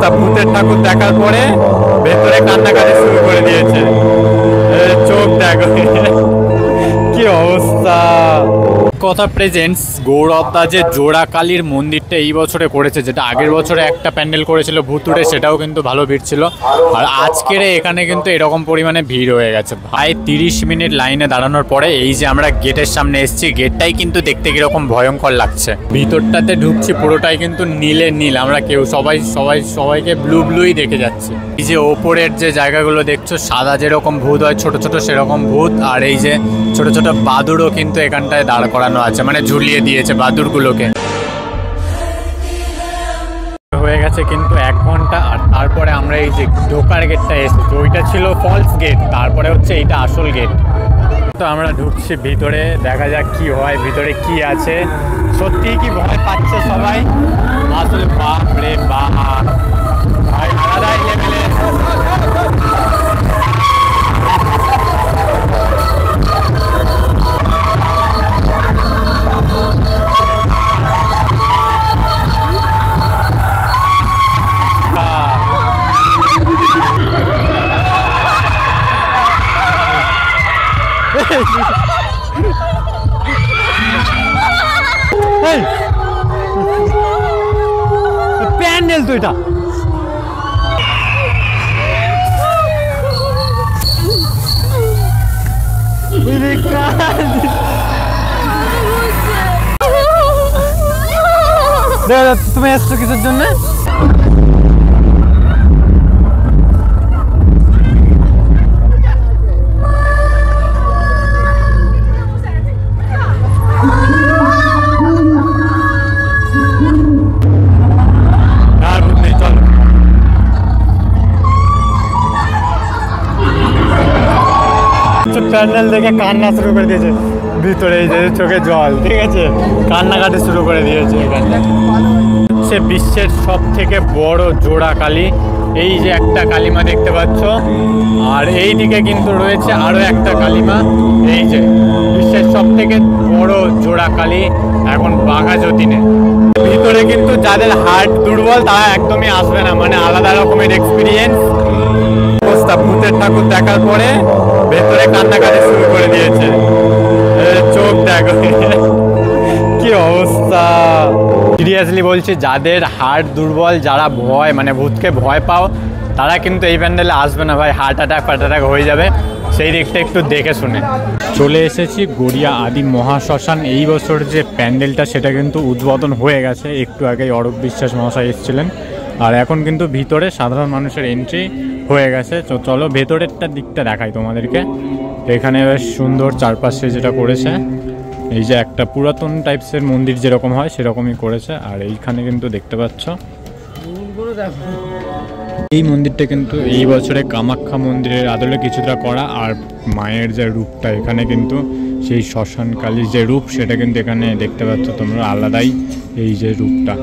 অবস্থা, ভূতের ঠাকুর দেখার পরে ভেতরে কান্নাকাটি শুরু করে দিয়েছে। চোখ দেখো কি অবস্থা। কথা প্রেজেন্টস গৌরবদা যে জোড়া কালীর মন্দিরটা এই বছরে করেছে, যেটা আগের বছরে একটা প্যান্ডেল করেছিল ভুতুড়ে, সেটাও কিন্তু ভালো ভিড় ছিল। আর আজকের এখানে কিন্তু এরকম পরিমাণে ভিড় হয়ে গেছে ভাই। 30 মিনিট লাইনে দাঁড়ানোর পরে এই যে আমরা গেটের সামনে এসেছি, গেটটাই কিন্তু দেখতে কিরকম ভয়ঙ্কর লাগছে। ভিতরটাতে ঢুকছি, পুরোটাই কিন্তু নীলে নীল, আমরা কেউ সবাইকে ব্লুই দেখে যাচ্ছি। এই যে ওপরের যে জায়গাগুলো দেখছো, সাদা যেরকম ভূত হয় ছোট ছোট সেরকম ভূত, আর এই যে ছোট ছোট বাদুড়ও কিন্তু এখানটায় দাঁড় করানো আছে, মানে ঝুলিয়ে দিয়েছে বাদুড়গুলোকে। হয়ে গেছে কিন্তু 1 ঘন্টা। আর তারপরে আমরা এই যে ঢোকার গেটটা এসেছি, ওইটা ছিল ফলস গেট, তারপরে হচ্ছে এইটা আসল গেট। তো আমরা ঢুকছি ভিতরে, দেখা যাক কি হয়, ভিতরে কি আছে। সত্যিই কি ভয় পাচ্ছে সবাই আসলে? বাপ রে বাপ, ভাই আলাদাই লেভেলে। প্যান্ডেল তো এটা। তুমি এসছো কিসের জন্য? প্যান্ডেল দেখে কান্না শুরু করে দিয়েছে ভিতরে, এই যে চোখে জল, ঠিক আছে, কান্নাকাটি শুরু করে দিয়েছে। এখানে সে বিশ্বের সব থেকে বড় জোড়া কালী। এই যে একটা কালীমা দেখতে পাচ্ছ, আর এই দিকে কিন্তু রয়েছে আরো একটা কালীমা। এই যে বিশ্বের সব থেকে বড় জোড়া কালী এখন বাঘা যতীনে। ভিতরে কিন্তু যাদের হার্ট দুর্বল তারা একদমই আসবে না, মানে আলাদা রকমের এক্সপিরিয়েন্স। অবস্থা, ভূতের ঠাকুর দেখার পরে ভেতরে কান্নাকাটি শুরু করে দিয়েছে। চোখ দেখো কি অবস্থা। সিরিয়াসলি বলছি, যাদের হার্ট দুর্বল, যারা ভয় মানে ভূতকে ভয় পাও, তারা কিন্তু এই প্যান্ডেলে আসবে না ভাই, হার্ট অ্যাটাক হয়ে যাবে। সেই দিকটা একটু দেখে শুনে। চলে এসেছি গড়িয়া আদি মহাশ্মশান। এই বছর যে প্যান্ডেলটা সেটা কিন্তু উদ্বোধন হয়ে গেছে, একটু আগেই অরূপ বিশ্বাস মহাশয় এসেছিলেন। আর এখন কিন্তু ভিতরে সাধারণ মানুষের এন্ট্রি হয়ে গেছে। তো চলো ভেতরেরটা দিকটা দেখাই তোমাদেরকে। এখানে বেশ সুন্দর চারপাশে যেটা করেছে, এই যে একটা পুরাতন টাইপসের মন্দির যেরকম হয় সেরকমই করেছে। আর এইখানে কিন্তু দেখতে পাচ্ছ এই মন্দিরটা কিন্তু এই বছরে কামাখ্যা মন্দিরের আদলে কিছুটা করা। আর মায়ের যে রূপটা এখানে কিন্তু সেই শ্মশান কালীর যে রূপ সেটা কিন্তু এখানে দেখতে পাচ্ছ তোমরা, আলাদাই এই যে রূপটা।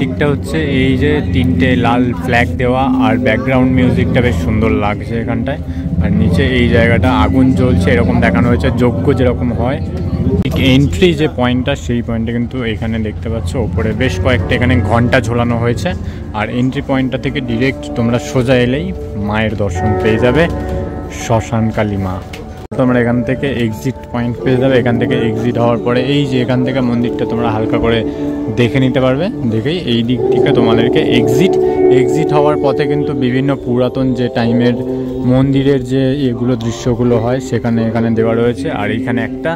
দিকটা হচ্ছে এই যে 3টে লাল ফ্ল্যাগ দেওয়া, আর ব্যাকগ্রাউন্ড মিউজিকটা বেশ সুন্দর লাগছে এখানটায়। আর নিচে এই জায়গাটা আগুন জ্বলছে এরকম দেখানো হয়েছে, যজ্ঞ যেরকম হয়। এন্ট্রি যে পয়েন্টটা সেই পয়েন্টটা কিন্তু এখানে দেখতে পাচ্ছ, ওপরে বেশ কয়েকটা এখানে ঘন্টা ঝোলানো হয়েছে। আর এন্ট্রি পয়েন্টটা থেকে ডিরেক্ট তোমরা সোজা এলেই মায়ের দর্শন পেয়ে যাবে, শ্মশান কালী মা। তোমরা এখান থেকে এক্সিট পয়েন্ট পেয়ে যাবে। এখান থেকে এক্সিট হওয়ার পরে এই যে এখান থেকে মন্দিরটা তোমরা হালকা করে দেখে নিতে পারবে। দেখেই এই দিক থেকে তোমাদেরকে এক্সিট হওয়ার পথে কিন্তু বিভিন্ন পুরাতন যে টাইমের মন্দিরের যে এগুলো দৃশ্যগুলো হয় এখানে দেওয়া রয়েছে। আর এইখানে একটা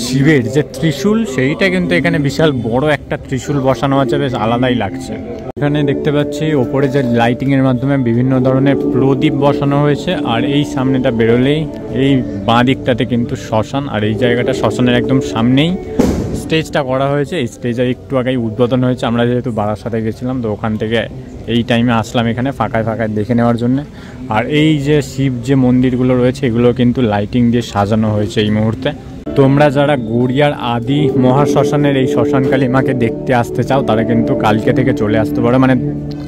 শিবের যে ত্রিশূল, সেইটা কিন্তু এখানে বিশাল বড় একটা ত্রিশূল বসানো আছে, বেশ আলাদাই লাগছে। এখানে দেখতে পাচ্ছি ওপরে যে লাইটিংয়ের মাধ্যমে বিভিন্ন ধরনের প্রদীপ বসানো হয়েছে। আর এই সামনেটা বেরোলেই এই বাঁ দিকটাতে কিন্তু শ্মশান, আর এই জায়গাটা শ্মশানের একদম সামনেই স্টেজটা করা হয়েছে। এই স্টেজের একটু আগেই উদ্বোধন হয়েছে। আমরা যেহেতু বারাসাতে গেছিলাম, তো ওখান থেকে এই টাইমে আসলাম এখানে ফাঁকায় দেখে নেওয়ার জন্য। আর এই যে শিব যে মন্দিরগুলো রয়েছে এগুলো কিন্তু লাইটিং দিয়ে সাজানো হয়েছে এই মুহূর্তে। তোমরা যারা গড়িয়ার আদি মহাশ্মশানের এই শ্মশানকালী মাকে দেখতে আসতে চাও তারা কিন্তু কালকে থেকে চলে আসতে পারো, মানে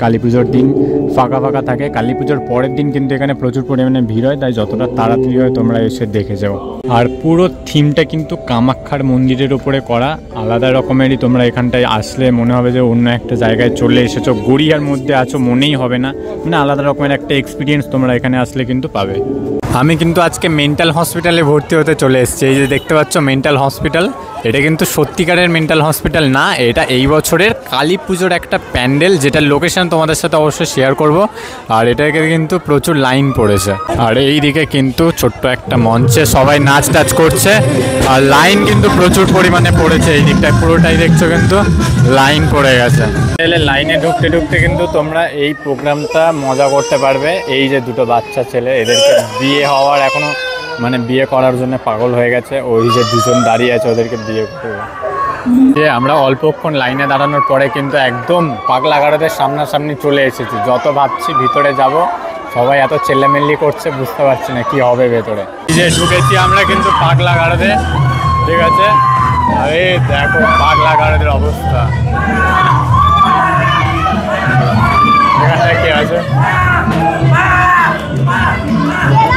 কালী পুজোর দিন ফাঁকা থাকে। কালী পুজোর পরের দিন কিন্তু এখানে প্রচুর পরিমাণে ভিড় হয়, তাই যতটা তাড়াতাড়ি হয় তোমরা এসে দেখে যাও। আর পুরো থিমটা কিন্তু কামাখ্যার মন্দিরের উপরে করা, আলাদা রকমেরই। তোমরা এখানটায় আসলে মনে হবে যে অন্য একটা জায়গায় চলে এসেছো, গড়িয়ার মধ্যে আছো মনেই হবে না, মানে আলাদা রকমের একটা এক্সপিরিয়েন্স তোমরা এখানে আসলে কিন্তু পাবে। আমি কিন্তু আজকে মেন্টাল হসপিটালে ভর্তি হতে চলে এসেছি। এই যে দেখতে পাচ্ছ মেন্টাল হসপিটাল, এটা কিন্তু সত্যিকারের মেন্টাল হসপিটাল না, এটা এই বছরের কালী পুজোর একটা প্যান্ডেল, যেটার লোকেশন তোমাদের সাথে অবশ্যই শেয়ার করব। আর এটাকে কিন্তু প্রচুর লাইন পড়েছে, আর এই দিকে কিন্তু ছোট্ট একটা মঞ্চে সবাই নাচ টাচ করছে, আর লাইন কিন্তু প্রচুর পরিমাণে পড়েছে। এই দিকটায় পুরোটাই দেখছো কিন্তু লাইন পড়ে গেছে। লাইনে ঢুকতে কিন্তু তোমরা এই প্রোগ্রামটা মজা করতে পারবে। এই যে দুটো বাচ্চা ছেলে, এদেরকে বিয়ে হওয়ার এখনো মানে বিয়ে করার জন্য পাগল হয়ে গেছে। ওই যে দুজন দাঁড়িয়ে আছে, ওদেরকে বিয়ে করবে। যে আমরা অল্পক্ষণ লাইনে দাঁড়ানোর পরে কিন্তু একদম পাগলা গারদের সামনাসামনি চলে এসেছি। যত ভাবছি ভিতরে যাব, সবাই এত চেল্লামেল্লি করছে, বুঝতে পারছি না কি হবে ভেতরে। এই যে ঢুকেছি আমরা কিন্তু পাগলা গারদে, ঠিক আছে। আরে দেখো পাগলা গারদের অবস্থা, এখানে কি আছে?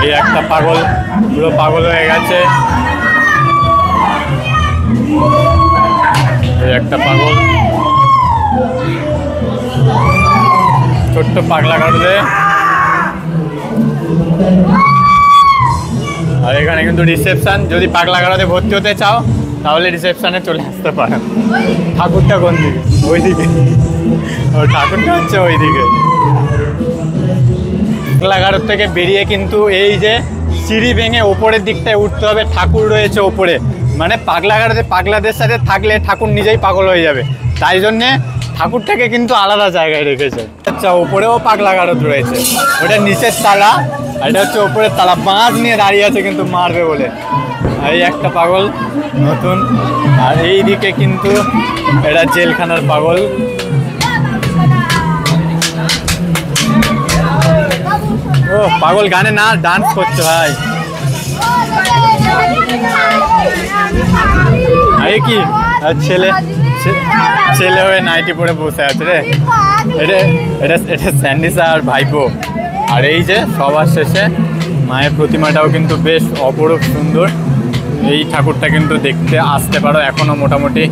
এই একটা পাগল, পুরো পাগল হয়ে গেছে। এই একটা পাগল, ছোট্ট পাগলা গারদে। আর এখানে কিন্তু রিসেপশন, যদি পাগলা গারদে ভর্তি হতে চাও তাহলে রিসেপশনে চলে আসতে পারো। ঠাকুরটা কোন দিকে? ওইদিকে, ও ঠাকুরটা হচ্ছে ওইদিকে। পাগলা গারদ থেকে বেরিয়ে কিন্তু এই যে সিঁড়ি ভেঙে ওপরের দিকটায় উঠতে হবে, ঠাকুর রয়েছে ওপরে। মানে পাগলা গারদে পাগলাদের সাথে থাকলে ঠাকুর নিজেই পাগল হয়ে যাবে, তাই জন্যে ঠাকুরটাকে কিন্তু আলাদা জায়গায় রেখেছে। আচ্ছা, ওপরেও পাগলা গারদ রয়েছে, ওটা নিচের তালা, আর এটা হচ্ছে ওপরের তালা। বাঁশ নিয়ে দাঁড়িয়ে আছে কিন্তু মারবে বলে। এই একটা পাগল নতুন, আর এই দিকে কিন্তু এটা জেলখানার পাগল। ও পাগল গানে না ডান্স করছে ভাই। আরে কি ছেলে ছেলে হয়ে নাইটি পরে বসে আছে রে। এটা এটা এটা স্যান্ডিসা আর ভাইপো। আর এই যে সবার শেষে মায়ের প্রতিমাটাও কিন্তু বেশ অপরূপ সুন্দর। এই ঠাকুরটা কিন্তু দেখতে আসতে পারো, এখনো মোটামুটি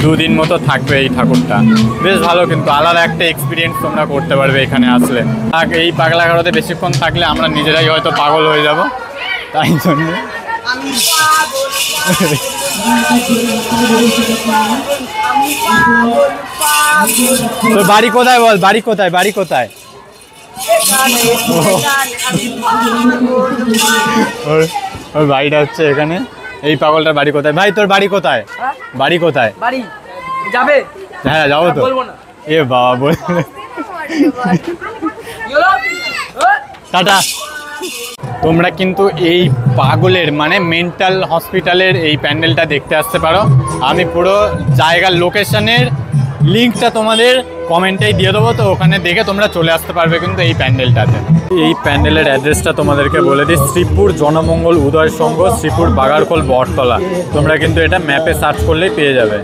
2 দিন মতো থাকবে এই ঠাকুরটা। বেশ ভালো, কিন্তু আলাদা একটা এক্সপিরিয়েন্স তোমরা করতে পারবে এখানে আসলে। আর এই পাগলা গারদে বেশিক্ষণ থাকলে আমরা নিজেরাই হয়তো পাগল হয়ে যাব, তাই জন্য। তোর বাড়ি কোথায় বল? বাড়ি কোথায়? বাড়ি কোথায়? ওর বাড়িটা হচ্ছে এখানে। এই পাগলটার বাড়ি কোথায়? ভাই তোর বাড়ি কোথায়? বাড়ি কোথায়? বাড়ি যাবে? হ্যাঁ যাবো তো। এ বাবা বল, টাটা। তোমরা কিন্তু এই পাগলের মানে মেন্টাল হসপিটালের এই প্যান্ডেলটা দেখতে আসতে পারো। আমি পুরো জায়গার লোকেশনের লিঙ্কটা তোমাদের কমেন্টেই দিয়ে দেবো, তো ওখানে দেখে তোমরা চলে আসতে পারবে কিন্তু এই প্যান্ডেলটাতে। এই প্যান্ডেলের অ্যাড্রেসটা তোমাদেরকে বলে দিই, শ্রীপুর জনমঙ্গল উদয় সংঘ, শ্রীপুর বাগারখোল বটতলা। তোমরা কিন্তু এটা ম্যাপে সার্চ করলেই পেয়ে যাবে।